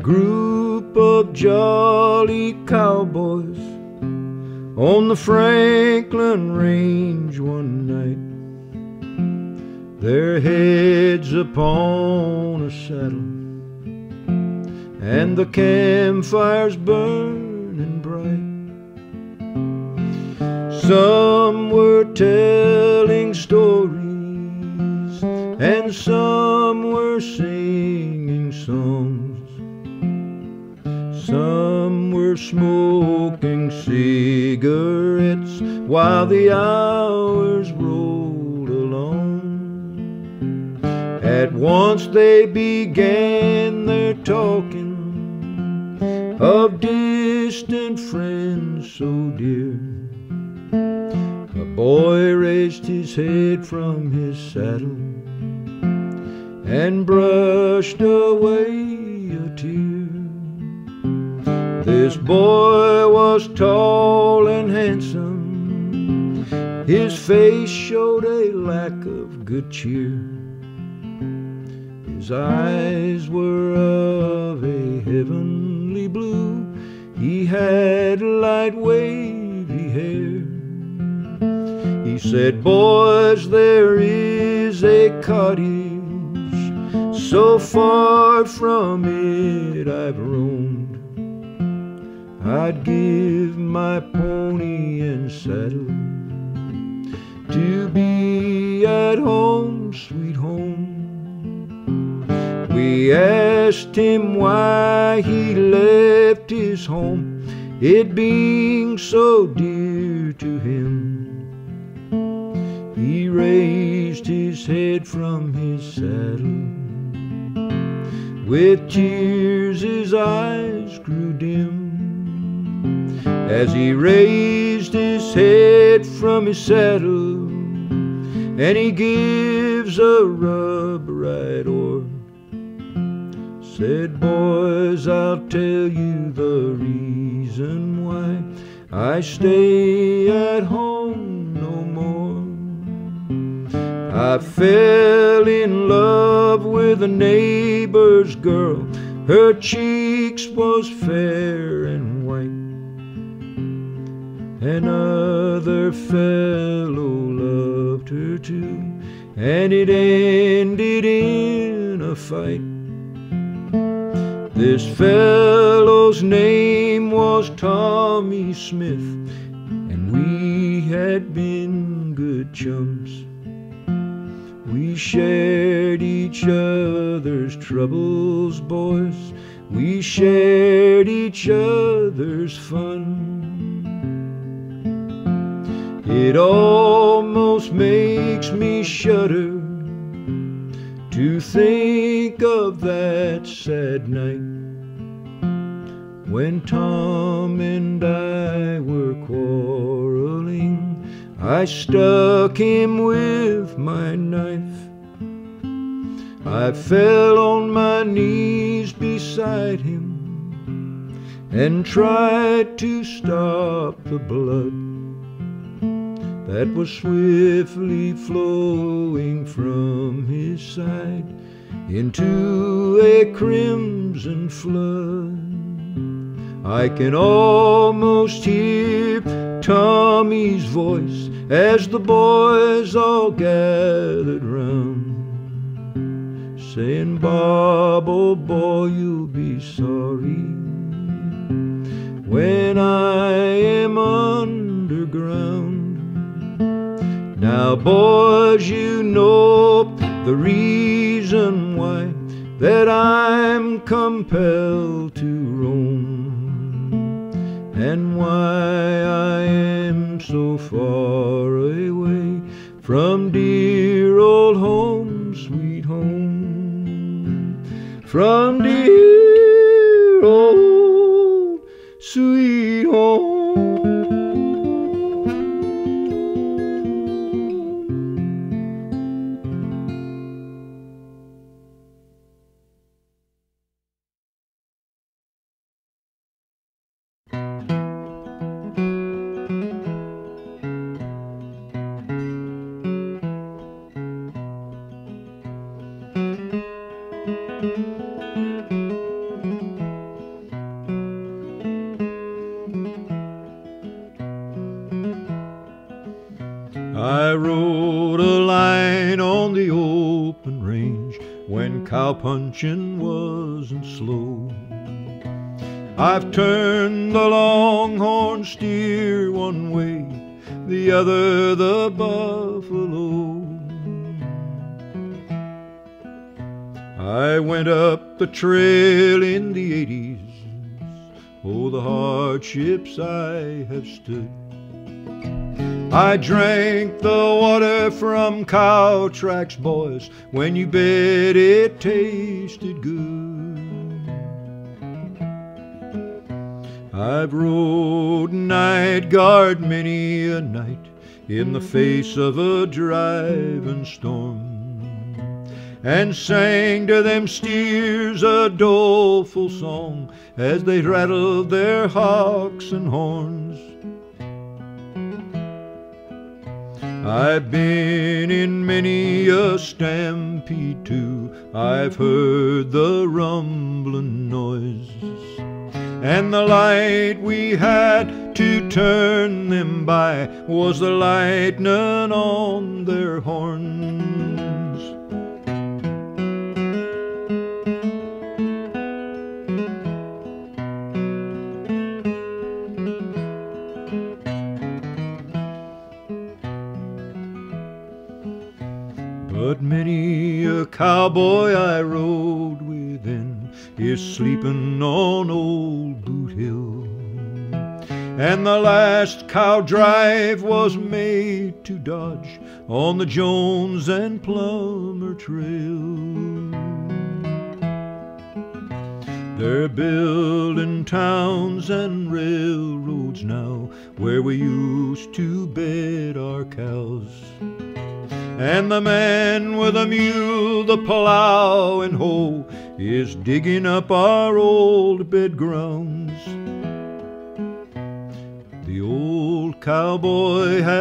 group of jolly cowboys on the Franklin Range one night, their heads upon a saddle, and the campfires burning bright. Some were telling stories, and some were singing songs. Some were smoking cigarettes while the hours rolled along. At once they began their talking of distant friends so dear. A boy raised his head from his saddle and brushed away a tear. This boy was tall and handsome, his face showed a lack of good cheer. His eyes were of a heavenly blue, he had light wavy hair. He said, "Boys, there is a cottage, so far from it I've roamed. I'd give my pony and saddle to be at home, sweet home." We asked him why he left his home, it being so dear to him. He raised his head from his saddle, with tears his eyes grew dim. As he raised his head from his saddle, and he gives a rub right o'er, said, "Boys, I'll tell you the reason why I stay at home no more. I fell in love with a neighbor's girl, her cheeks was fair and white. Another fellow loved her too, and it ended in a fight. This fellow's name was Tommy Smith, and we had been good chums. We shared each other's troubles, boys, we shared each other's fun. It almost makes me shudder to think of that sad night when Tom and I were quarreling. I stuck him with my knife. I fell on my knees beside him and tried to stop the blood that was swiftly flowing from his side into a crimson flood. I can almost hear Tommy's voice as the boys all gathered round, saying, "Bob, oh boy, you'll be sorry when I am underground." Now, boys, you know the reason why that I'm compelled to roam, and why I am so far away from dear old home, sweet home, from dear old sweet home. I rode a line on the open range when cow-punching wasn't slow. I've turned the longhorn steer one way, the other the buffalo. I went up the trail in the 80s, oh, the hardships I have stood. I drank the water from cow tracks, boys, when you bet it tasted good. I've rode night guard many a night in the face of a driving storm, and sang to them steers a doleful song as they rattled their hocks and horns. I've been in many a stampede too, I've heard the rumbling noise, and the light we had to turn them by was the lightning on their horns. But many a cowboy I rode within is sleeping on old Boot Hill, and the last cow drive was made to Dodge on the Jones and Plummer Trail. They're building towns and railroads now where we used to bed our cows, and the man with a mule, the plow and hoe, is digging up our old bed grounds. The old cowboy has